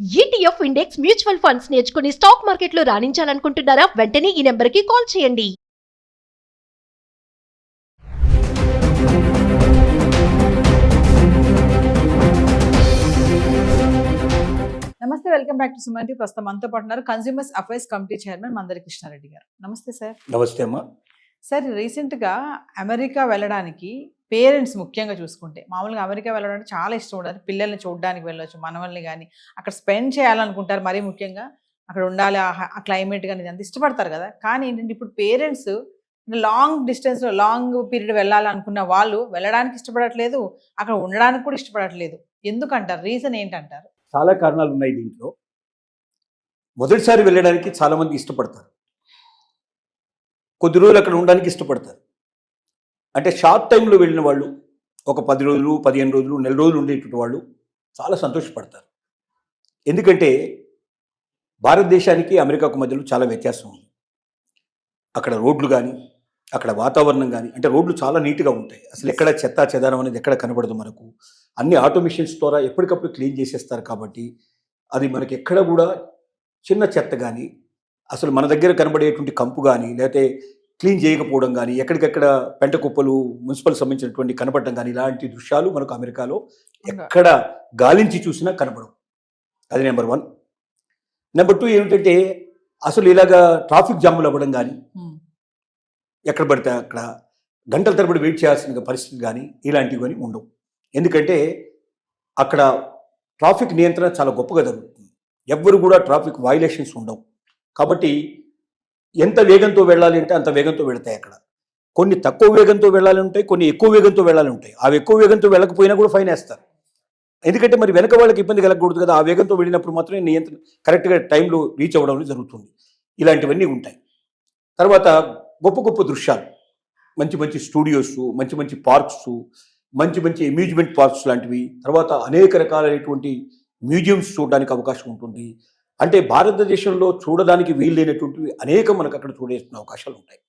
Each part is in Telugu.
ఈటీఎఫ్ ఇండెక్స్ మ్యూచువల్ ఫండ్స్ నేర్చుకుని స్టాక్ మార్కెట్లో రాణించాలనుకుంటున్నారా? వెంటనే ఈ నెంబర్కి కాల్ చేయండి. నమస్తే, welcome back to Suman TV. ప్రస్తుతం మనతో పాటు ఉన్నారు consumers affairs committee chairman Mandari Krishna Reddy గారు. నమస్తే సార్. నమస్తే అమ్మా. సార్, రీసెంట్గా అమెరికా వెళ్ళడానికి పేరెంట్స్ ముఖ్యంగా చూసుకుంటే, మామూలుగా అమెరికా వెళ్ళడానికి చాలా ఇష్టం ఉండదు. పిల్లల్ని చూడడానికి వెళ్ళొచ్చు, మనవల్ని కానీ అక్కడ స్పెండ్ చేయాలనుకుంటారు. మరీ ముఖ్యంగా అక్కడ ఉండాలి, ఆ క్లైమేట్ కానీ అంత ఇష్టపడతారు కదా. కానీ ఏంటంటే ఇప్పుడు పేరెంట్స్ లాంగ్ డిస్టెన్స్లో లాంగ్ పీరియడ్ వెళ్ళాలనుకున్న వాళ్ళు వెళ్ళడానికి ఇష్టపడట్లేదు, అక్కడ ఉండడానికి కూడా ఇష్టపడట్లేదు. ఎందుకంటారు? రీజన్ ఏంటంటారు? చాలా కారణాలు ఉన్నాయి దీంట్లో. మొదటిసారి వెళ్ళడానికి చాలామంది ఇష్టపడతారు, కొద్ది రోజులు అక్కడ ఉండడానికి ఇష్టపడతారు. అంటే షార్ట్ టైంలో వెళ్ళిన వాళ్ళు, ఒక 10 రోజులు 15 రోజులు నెల రోజులు ఉండేటువంటి వాళ్ళు చాలా సంతోషపడతారు. ఎందుకంటే భారతదేశానికి అమెరికాకు మధ్యలో చాలా వ్యత్యాసం ఉంది. అక్కడ రోడ్లు కానీ, అక్కడ వాతావరణం కానీ, అంటే రోడ్లు చాలా నీట్గా ఉంటాయి. అసలు ఎక్కడ చెత్త చెదారం అనేది ఎక్కడ కనబడదు మనకు. అన్ని ఆటోమేషన్స్ ద్వారా ఎప్పటికప్పుడు క్లీన్ చేసేస్తారు. కాబట్టి అది మనకి ఎక్కడ కూడా చిన్న చెత్త కానీ, అసలు మన దగ్గర కనబడేటువంటి కంపు కానీ, లేకపోతే క్లీన్ చేయకపోవడం కానీ, ఎక్కడికెక్కడ పెంట కుప్పలు మున్సిపల్ సంబంధించినటువంటి కనబడటం కానీ, ఇలాంటి దృశ్యాలు మనకు అమెరికాలో ఎక్కడ గాలించి చూసినా కనబడవు. అది నెంబర్ 1. నెంబర్ 2 ఏమిటంటే, అసలు ఇలాగా ట్రాఫిక్ జాములు అవ్వడం కానీ, ఎక్కడ పడితే అక్కడ గంటల తరబడి వెయిట్ చేయాల్సిన పరిస్థితి కానీ, ఇలాంటివి కానీ ఉండవు. ఎందుకంటే అక్కడ ట్రాఫిక్ నియంత్రణ చాలా గొప్పగా జరుగుతుంది. ఎవ్వరు కూడా ట్రాఫిక్ వయలేషన్స్ ఉండవు. కాబట్టి ఎంత వేగంతో వెళ్ళాలి అంటే అంత వేగంతో వెళతాయి. అక్కడ కొన్ని తక్కువ వేగంతో వెళ్ళాలి ఉంటాయి, కొన్ని ఎక్కువ వేగంతో వెళ్ళాలి ఉంటాయి. ఆ ఎక్కువ వేగంతో వెళ్ళకపోయినా కూడా ఫైన్ వేస్తారు. ఎందుకంటే మరి వెనక వాళ్ళకి ఇబ్బంది కలగకూడదు కదా. ఆ వేగంతో వెళ్ళినప్పుడు మాత్రమే నియంత్రణ కరెక్ట్గా టైంలో రీచ్ అవ్వడం జరుగుతుంది. ఇలాంటివన్నీ ఉంటాయి. తర్వాత గొప్ప గొప్ప దృశ్యాలు, మంచి మంచి స్టూడియోస్, మంచి మంచి పార్క్స్, మంచి మంచి అమ్యూజ్మెంట్ పార్క్స్ లాంటివి, తర్వాత అనేక రకాలైనటువంటి మ్యూజియంస్ చూడడానికి అవకాశం ఉంటుంది. అంటే భారతదేశంలో చూడడానికి వీలైనటువంటివి అనేక మనకు అక్కడ చూడేస్తున్న అవకాశాలు ఉంటాయి.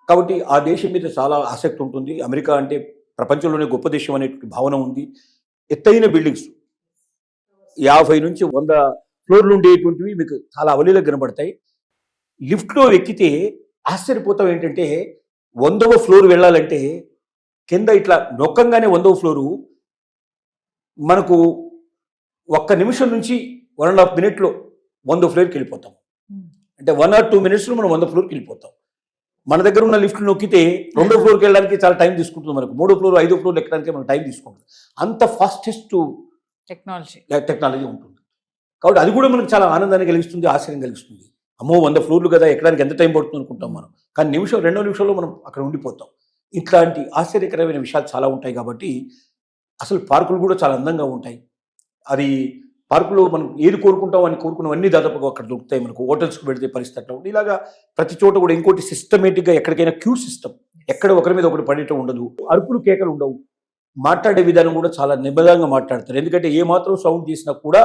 కాబట్టి ఆ దేశం మీద చాలా ఆసక్తి ఉంటుంది. అమెరికా అంటే ప్రపంచంలోనే గొప్ప దేశం అనేటువంటి భావన ఉంది. ఎత్తైన బిల్డింగ్స్ 50 నుంచి 100 ఫ్లోర్లు ఉండేటువంటివి మీకు చాలా అవలీలకు కనబడతాయి. లిఫ్ట్లో ఎక్కితే ఆశ్చర్యపోతాం. ఏంటంటే 100వ ఫ్లోర్ వెళ్ళాలంటే కింద ఇట్లా నొక్కంగానే 100వ ఫ్లోరు మనకు 1 నిమిషం నుంచి 1.5 మినిట్లో 100వ ఫ్లోర్కి వెళ్ళిపోతాం. అంటే 1 or 2 మినిట్స్లో మనం 100వ ఫ్లోర్కి వెళ్ళిపోతాం. మన దగ్గర ఉన్న లిఫ్ట్ నొక్కితే 2వ ఫ్లోర్కి వెళ్ళడానికి చాలా టైం తీసుకుంటుంది. మనకు 3వ ఫ్లోర్ 5వ ఫ్లోర్ ఎక్కడానికి మనకు టైం తీసుకుంటుంది. అంత ఫాస్టెస్ట్ టెక్నాలజీ ఉంటుంది. కాబట్టి అది కూడా మనకు చాలా ఆనందాన్ని కలిగిస్తుంది, ఆశ్చర్యం కలిగిస్తుంది. అమ్మో 100 ఫ్లోర్లు కదా, ఎక్కడానికి ఎంత టైం పడుతుంది అనుకుంటాం మనం. కానీ 2 నిమిషాల్లో మనం అక్కడ ఉండిపోతాం. ఇట్లాంటి ఆశ్చర్యకరమైన విషయాలు చాలా ఉంటాయి. కాబట్టి అసలు పార్కులు కూడా చాలా అందంగా ఉంటాయి. అది పార్కులో మనం ఏది కోరుకుంటాం అని కోరుకున్నవన్నీ దాదాపుగా అక్కడ దొరుకుతాయి. మనకు హోటల్స్కి వెళితే పరిస్థితి అట్లా ఉంటుంది. ఇలాగా ప్రతి చోట కూడా ఇంకోటి సిస్టమేటిక్గా ఎక్కడికైనా క్యూ సిస్టమ్, ఎక్కడ ఒకరి మీద ఒకటి పడేయటం ఉండదు, అరుపులు కేకలు ఉండవు. మాట్లాడే విధానం కూడా చాలా నిమ్మదంగా మాట్లాడతారు. ఎందుకంటే ఏ మాత్రం సౌండ్ చేసినా కూడా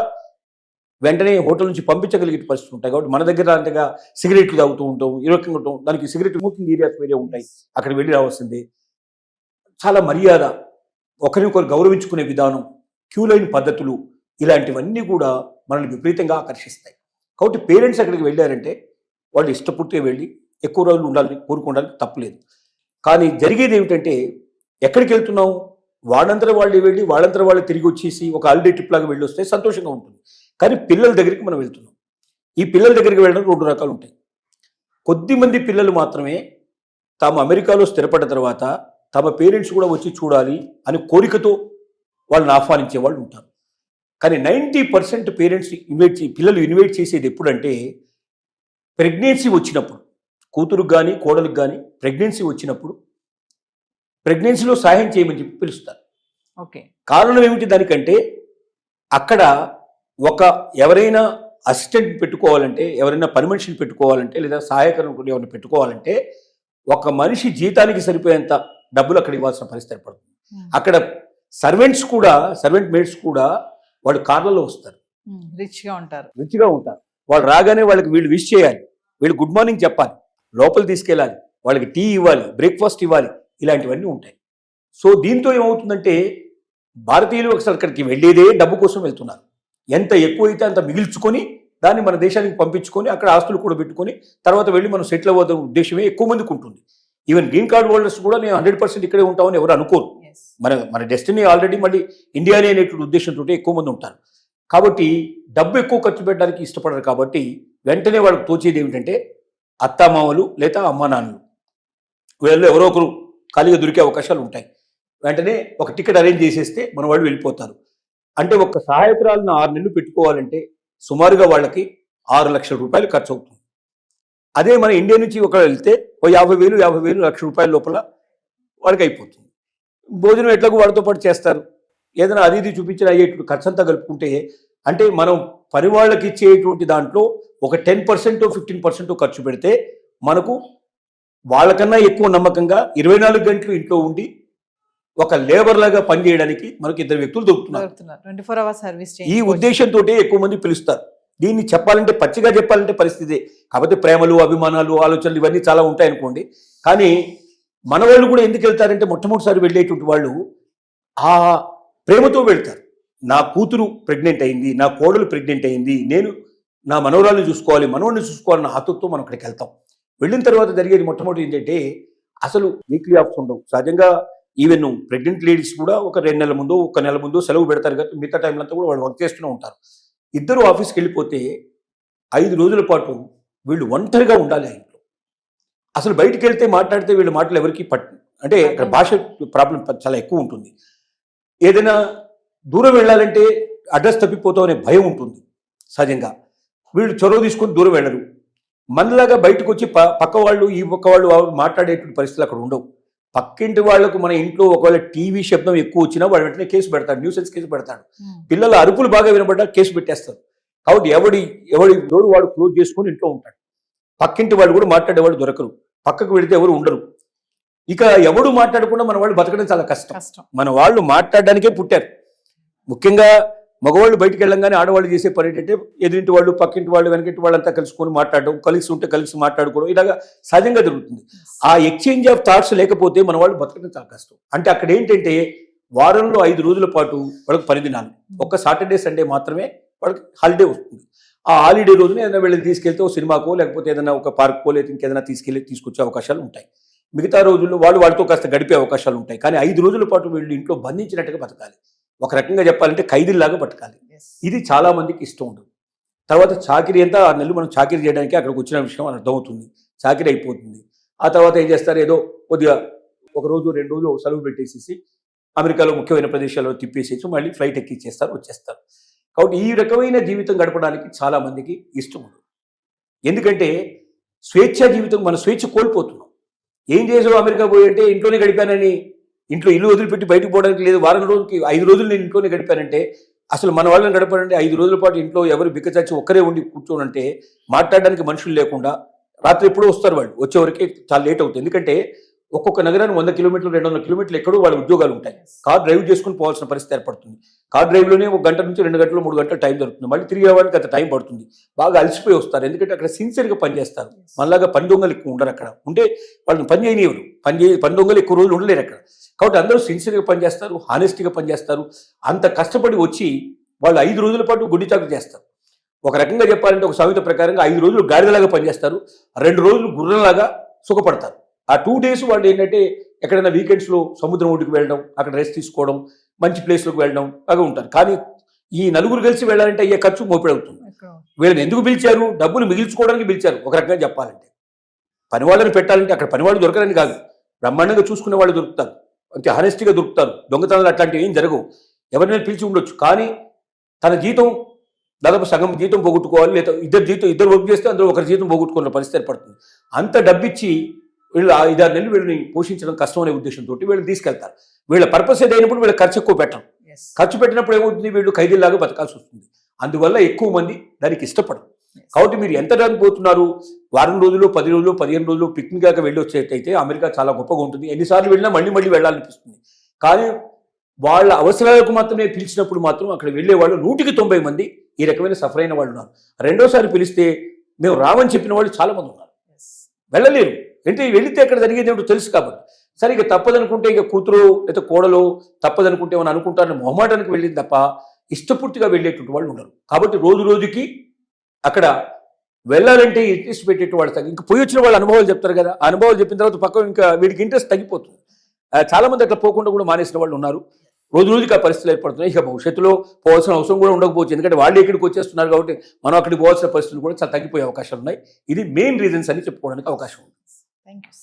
వెంటనే హోటల్ నుంచి పంపించగలిగే పరిస్థితులు ఉంటాయి. కాబట్టి మన దగ్గర అంతగా సిగరెట్లు తాగుతూ ఉంటాం, ఇరవకంగా ఉంటాం. దానికి సిగరెట్ స్మోకింగ్ ఏరియాస్ వేరే ఉంటాయి, అక్కడ వెళ్ళి రావాల్సిందే. చాలా మర్యాద, ఒకరినొకరు గౌరవించుకునే విధానం, క్యూ లైన్ పద్ధతులు, ఇలాంటివన్నీ కూడా మనల్ని విపరీతంగా ఆకర్షిస్తాయి. కాబట్టి పేరెంట్స్ అక్కడికి వెళ్ళారంటే వాళ్ళు ఇష్టపూర్తిగా వెళ్ళి ఎక్కువ రోజులు ఉండాలని కోరుకోవడానికి తప్పులేదు. కానీ జరిగేది ఏమిటంటే, ఎక్కడికి వెళ్తున్నాం, వాళ్ళంతా వాళ్ళు వెళ్ళి వాళ్ళంతా వాళ్ళు తిరిగి వచ్చేసి ఒక హాలిడే ట్రిప్ లాగా వెళ్ళి వస్తే సంతోషంగా ఉంటుంది. కానీ పిల్లల దగ్గరికి మనం వెళ్తున్నాం. ఈ పిల్లల దగ్గరికి వెళ్ళడం 2 రకాలు ఉంటాయి. కొద్దిమంది పిల్లలు మాత్రమే తాము అమెరికాలో స్థిరపడ్డ తర్వాత తమ పేరెంట్స్ కూడా వచ్చి చూడాలి అని కోరికతో వాళ్ళని ఆహ్వానించే వాళ్ళు ఉంటారు. కానీ 90% పేరెంట్స్ పిల్లలు ఇన్వైట్ చేసేది ఎప్పుడంటే, ప్రెగ్నెన్సీ వచ్చినప్పుడు, కూతురుకు కానీ కోడలకు కానీ ప్రెగ్నెన్సీ వచ్చినప్పుడు ప్రెగ్నెన్సీలో సహాయం చేయమని చెప్పి పిలుస్తారు. ఓకే. కారణం ఏమిటి దానికంటే, అక్కడ ఎవరైనా అసిస్టెంట్ పెట్టుకోవాలంటే, ఎవరైనా పని మనిషిని పెట్టుకోవాలంటే, లేదా సహాయకరం ఎవరిని పెట్టుకోవాలంటే ఒక మనిషి జీతానికి సరిపోయేంత డబ్బులు అక్కడ ఇవ్వాల్సిన పరిస్థితి ఏర్పడుతుంది. అక్కడ సర్వెంట్ మేట్స్ కూడా వాళ్ళు కార్లలో వస్తారు, రిచ్గా ఉంటారు. వాళ్ళు రాగానే వాళ్ళకి వీళ్ళు విష్ చేయాలి, వీళ్ళు గుడ్ మార్నింగ్ చెప్పాలి, లోపల తీసుకెళ్ళాలి, వాళ్ళకి టీ ఇవ్వాలి, బ్రేక్ఫాస్ట్ ఇవ్వాలి, ఇలాంటివన్నీ ఉంటాయి. సో దీంతో ఏమవుతుందంటే, భారతీయులు అసలు అక్కడికి వెళ్ళేదే డబ్బు కోసం వెళ్తున్నారు. ఎంత ఎక్కువైతే అంత మిగిల్చుకొని దాన్ని మన దేశానికి పంపించుకొని అక్కడ ఆస్తులు కూడా పెట్టుకొని తర్వాత వెళ్ళి మనం సెటిల్ అవ్వడం ఉద్దేశమే ఎక్కువ మందికి ఉంటుంది. ఈవెన్ గ్రీన్ కార్డ్ హోల్డర్స్ కూడా నేను 100% ఇక్కడే ఉంటామని ఎవరు అనుకోరు. మన డెస్టినీ ఆల్రెడీ మళ్ళీ ఇండియానే అనేటువంటి ఉద్దేశంతో ఎక్కువ మంది ఉంటారు. కాబట్టి డబ్బు ఎక్కువ ఖర్చు పెట్టడానికి ఇష్టపడరు. కాబట్టి వెంటనే వాళ్ళకి తోచేది ఏమిటంటే అత్తామామలు లేదా అమ్మా నాన్నలు వీళ్ళు ఎవరో ఒకరు ఖాళీగా దొరికే అవకాశాలు ఉంటాయి. వెంటనే ఒక టికెట్ అరేంజ్ చేసేస్తే మన వాళ్ళు వెళ్ళిపోతారు. అంటే ఒక సహాయకురాలను 6 నెలలు పెట్టుకోవాలంటే సుమారుగా వాళ్ళకి 6 లక్షల రూపాయలు ఖర్చు అవుతుంది. అదే మన ఇండియా నుంచి ఒక వెళ్తే ఓ 50,000 లక్ష రూపాయల లోపల వాళ్ళకి అయిపోతుంది. భోజనం ఎట్లాగో వాళ్ళతో పాటు చేస్తారు. ఏదైనా అది ఇది చూపించిన అయ్యేటువంటి ఖర్చు అంతా కలుపుకుంటే అంటే మనం పని వాళ్ళకి ఇచ్చేటువంటి దాంట్లో ఒక 10% 15% ఖర్చు పెడితే మనకు వాళ్ళకన్నా ఎక్కువ నమ్మకంగా 24 గంటలు ఇంట్లో ఉండి ఒక లేబర్ లాగా పనిచేయడానికి మనకు 2 వ్యక్తులు దొరుకుతున్నారు. 24 hours సర్వీస్ ఈ ఉద్దేశంతో ఎక్కువ మంది పిలుస్తారు. దీన్ని చెప్పాలంటే పచ్చిగా చెప్పాలంటే పరిస్థితి. కాకపోతే ప్రేమలు, అభిమానాలు, ఆలోచనలు ఇవన్నీ చాలా ఉంటాయి అనుకోండి. కానీ మన వాళ్ళు కూడా ఎందుకు వెళ్తారంటే మొట్టమొదటిసారి వెళ్ళేటువంటి వాళ్ళు ఆ ప్రేమతో వెళ్తారు. నా కూతురు ప్రెగ్నెంట్ అయింది, నా కోడలు ప్రెగ్నెంట్ అయింది, నేను నా మనవరాలను చూసుకోవాలి, మనవడిని చూసుకోవాలన్న ఆతృతతో మనం అక్కడికి వెళ్తాం. వెళ్ళిన తర్వాత జరిగేది మొట్టమొదటి ఏంటంటే అసలు వీక్లీ ఆఫ్స్ ఉండవు. సహజంగా ఈవెన్ ప్రెగ్నెంట్ లేడీస్ కూడా ఒక 2 నెలల ముందు, 1 నెల ముందు సెలవు పెడతారు కదా. మిగతా టైంలో అంతా కూడా వాళ్ళు వర్క్ చేస్తూనే ఉంటారు. ఇద్దరు ఆఫీస్కి వెళ్ళిపోతే 5 రోజుల పాటు వీళ్ళు ఒంటరిగా ఉండాలి ఆ ఇంట్లో. అసలు బయటికి వెళ్తే మాట్లాడితే వీళ్ళ మాటలు ఎవరికి అంటే ఇక్కడ భాష ప్రాబ్లం చాలా ఎక్కువ ఉంటుంది. ఏదైనా దూరం వెళ్ళాలంటే అడ్రస్ తప్పిపోతాం అనే భయం ఉంటుంది. సహజంగా వీళ్ళు చొరవ తీసుకొని దూరం వెళ్ళరు. మనలాగా బయటకు వచ్చి పక్క వాళ్ళు ఈ పక్క వాళ్ళు మాట్లాడేటువంటి పరిస్థితులు అక్కడ ఉండవు. పక్కింటి వాళ్లకు మన ఇంట్లో ఒకవేళ టీవీ శబ్దం ఎక్కువ వచ్చినా వాడు వెంటనే కేసు పెడతాడు, న్యూసెన్స్ కేసు పెడతాడు. పిల్లల అరుపులు బాగా వినబడ్డా కేసు పెట్టేస్తారు. కాబట్టి ఎవడి డోర్ వాడు క్లోజ్ చేసుకొని ఇంట్లో ఉంటాడు. పక్కింటి వాళ్ళు కూడా మాట్లాడేవాళ్ళు దొరకరు, పక్కకు వెళితే ఎవరు ఉండరు. ఇక ఎవడు మాట్లాడకుండా మన వాళ్ళు బతకడం చాలా కష్టం. మన వాళ్ళు మాట్లాడడానికే పుట్టారు. ముఖ్యంగా మగవాళ్ళు బయటికి వెళ్ళంగానే ఆడవాళ్ళు చేసే పని ఏంటంటే ఎదురింటి వాళ్ళు, పక్కింటి వాళ్ళు, వెనకింటి వాళ్ళంతా కలుసుకొని మాట్లాడడం, కలిసి ఉంటే కలిసి మాట్లాడుకోవడం, ఇలాగా సహజంగా జరుగుతుంది. ఆ ఎక్స్చేంజ్ ఆఫ్ థాట్స్ లేకపోతే మన వాళ్ళు బతకడం చాలా కష్టం. అంటే అక్కడ ఏంటంటే వారంలో 5 రోజుల పాటు వాళ్ళకి 10 దినాలు, ఒక్క సాటర్డే సండే మాత్రమే వాళ్ళకి హాలిడే వస్తుంది. ఆ హాలిడే రోజున ఏదైనా వీళ్ళని తీసుకెళ్తే ఒక సినిమాకో లేకపోతే ఏదైనా ఒక పార్క్కో లేదా ఇంకేదైనా తీసుకొచ్చే అవకాశాలు ఉంటాయి. మిగతా రోజుల్లో వాళ్ళతో కాస్త గడిపే అవకాశాలు ఉంటాయి. కానీ 5 రోజుల పాటు వీళ్ళు ఇంట్లో బంధించినట్టుగా బతకాలి. ఒక రకంగా చెప్పాలంటే ఖైదీల్లాగా బతకాలి. ఇది చాలా మందికి ఇష్టం ఉండదు. తర్వాత చాకిరీ అంతా 6 నెలలు మనం చాకిరీ చేయడానికి అక్కడికి వచ్చిన విషయం అర్థమవుతుంది. చాకిరీ అయిపోతుంది. ఆ తర్వాత ఏం చేస్తారు, ఏదో కొద్దిగా 1 రోజు 2 రోజులు సెలవు పెట్టేసేసి అమెరికాలో ముఖ్యమైన ప్రదేశాల్లో తిప్పేసేసి మళ్ళీ ఫ్లైట్ ఎక్కిచ్చేస్తారు, వచ్చేస్తారు. కాబట్టి ఈ రకమైన జీవితం గడపడానికి చాలా మందికి ఇష్టం ఉండదు. ఎందుకంటే స్వేచ్ఛా జీవితం, మన స్వేచ్ఛ కోల్పోతున్నాం. ఏం చేసావు అమెరికా పోయి అంటే ఇంట్లోనే గడిపానని, ఇంట్లో ఇల్లు వదిలిపెట్టి బయటకు పోవడానికి లేదు. వారం రోజులకి 5 రోజులు నేను ఇంట్లోనే గడిపానంటే అసలు మన వాళ్ళని గడపాలంటే 5 రోజుల పాటు ఇంట్లో ఎవరు బిక్కచచ్చి ఒక్కరే ఉండి కూర్చోనంటే మాట్లాడడానికి మనుషులు లేకుండా రాత్రి ఎప్పుడో వస్తారు. వాళ్ళు వచ్చేవరకే చాలా లేట్ అవుతుంది. ఎందుకంటే ఒక్కొక్క నగరాన్ని 100 కిలోమీటర్లు 200 కిలోమీటర్లు ఎక్కడో వాళ్ళ ఉద్యోగాలు ఉంటాయి. కార్ డ్రైవ్ చేసుకుని పోవాల్సిన పరిస్థితి ఏర్పడుతుంది. కార్ డ్రైవ్లోనే 1 గంట నుంచి 2 గంటలు 3 గంటలు టైం దొరుకుతుంది. మళ్ళీ తిరిగి రావడానికి అంత టైం పడుతుంది. బాగా అలసిపోయి వస్తారు. ఎందుకంటే అక్కడ సిన్సియర్గా పనిచేస్తారు. మనలాగా పని దొంగలు ఎక్కువ ఉండరు అక్కడ. ఉంటే వాళ్ళని పని చేయనివ్వరు. పని దొంగలు ఎక్కువ రోజులు ఉండలేరు అక్కడ. కాబట్టి అందరూ సిన్సియర్గా పనిచేస్తారు, హానెస్ట్గా పనిచేస్తారు. అంత కష్టపడి వచ్చి వాళ్ళు 5 రోజుల పాటు గుడ్డి చాకరీ చేస్తారు. ఒక రకంగా చెప్పాలంటే ఒక సామెత ప్రకారంగా 5 రోజులు గాడిదలాగా పనిచేస్తారు, 2 రోజులు గుర్రంలాగా సుఖపడతారు. ఆ 2 days వాళ్ళు ఏంటంటే ఎక్కడైనా వీకెండ్స్లో సముద్రం ఒడ్డుకు వెళ్ళడం, అక్కడ రెస్ట్ తీసుకోవడం, మంచి ప్లేస్లోకి వెళ్ళడం లాగా ఉంటారు. కానీ ఈ నలుగురు కలిసి వెళ్ళాలంటే అయ్యే ఖర్చు మోపిడవుతుంది. వీళ్ళని ఎందుకు పిలిచారు? డబ్బులు మిగిల్చుకోవడానికి పిలిచారు. ఒక రకంగా చెప్పాలంటే పనివాళ్ళని పెట్టాలంటే అక్కడ పనివాళ్ళు దొరకరని కాదు, బ్రహ్మాండంగా చూసుకునే వాళ్ళు దొరుకుతారు, అంతే హానెస్ట్గా దొరుకుతారు. దొంగతనాలు అట్లాంటివి ఏం జరగవు. ఎవరినైనా పిలిచి ఉండొచ్చు. కానీ తన జీతం దాదాపు సగం జీతం పోగొట్టుకోవాలి, లేదా ఇద్దరు వర్క్ చేస్తే అందులో ఒకరి జీతం పోగొట్టుకున్న పరిస్థితి ఏర్పడుతుంది. అంత డబ్బిచ్చి వీళ్ళు 5-6 నెలలు వీళ్ళని పోషించడం కష్టం అనే ఉద్దేశంతో వీళ్ళని తీసుకెళ్తారు. వీళ్ళ పర్పస్ ఏదైనప్పుడు వీళ్ళ ఖర్చు ఎక్కువ పెట్టడం. ఖర్చు పెట్టినప్పుడు ఏమవుతుంది, వీళ్ళు ఖైదీలాగా బతకాల్సి వస్తుంది. అందువల్ల ఎక్కువ మంది దానికి ఇష్టపడరు. కాబట్టి మీరు ఎంత దానికి పోతున్నారు, వారం రోజులు 10 రోజులు 15 రోజులు పిక్నిక్ దాకా వెళ్ళి వచ్చేటైతే అమెరికా చాలా గొప్పగా ఉంటుంది. ఎన్నిసార్లు వెళ్ళినా మళ్ళీ వెళ్ళాలనిపిస్తుంది. కానీ వాళ్ళ అవసరాలకు మాత్రమే పిలిచినప్పుడు మాత్రం అక్కడ వెళ్ళే వాళ్ళు 190 మంది ఈ రకమైన సఫర్ అయిన వాళ్ళు ఉన్నారు. రెండోసారి పిలిస్తే మేము రామని చెప్పిన వాళ్ళు చాలా మంది ఉన్నారు. వెళ్ళలేరు. అంటే వెళితే అక్కడ జరిగేది ఏమిటో తెలుసు కాబట్టి. సరే ఇక తప్పదనుకుంటే ఇక కూతురు లేదా కోడలు తప్పదనుకుంటే ఏమని అనుకుంటారని మొహమాటానికి వెళ్ళింది తప్ప ఇష్టపూర్తిగా వెళ్ళేటువంటి వాళ్ళు ఉండరు. కాబట్టి రోజు రోజుకి అక్కడ వెళ్ళాలంటే ఇంట్రెస్ట్ పెట్టేటి వాళ్ళు తగ్గి, ఇంకా పోయి వచ్చిన వాళ్ళ అనుభవాలు చెప్తారు కదా, ఆ అనుభవాలు చెప్పిన తర్వాత పక్క ఇంకా వీడికి ఇంట్రెస్ట్ తగ్గిపోతుంది. చాలా మంది అట్లా పోకుండా కూడా మానేసిన వాళ్ళు ఉన్నారు. రోజు రోజుకి ఆ పరిస్థితులు ఏర్పడుతున్నాయి. ఇక భవిష్యత్తులో పోవాల్సిన అవసరం కూడా ఉండకపోవచ్చు, ఎందుకంటే వాళ్ళు ఇక్కడికి వచ్చేస్తున్నారు కాబట్టి మనం అక్కడికి పోవాల్సిన పరిస్థితులు కూడా చాలా తగ్గిపోయే అవకాశాలు ఉన్నాయి. ఇది మెయిన్ రీజన్స్ అని చెప్పుకోవడానికి అవకాశం ఉంది. Thank you.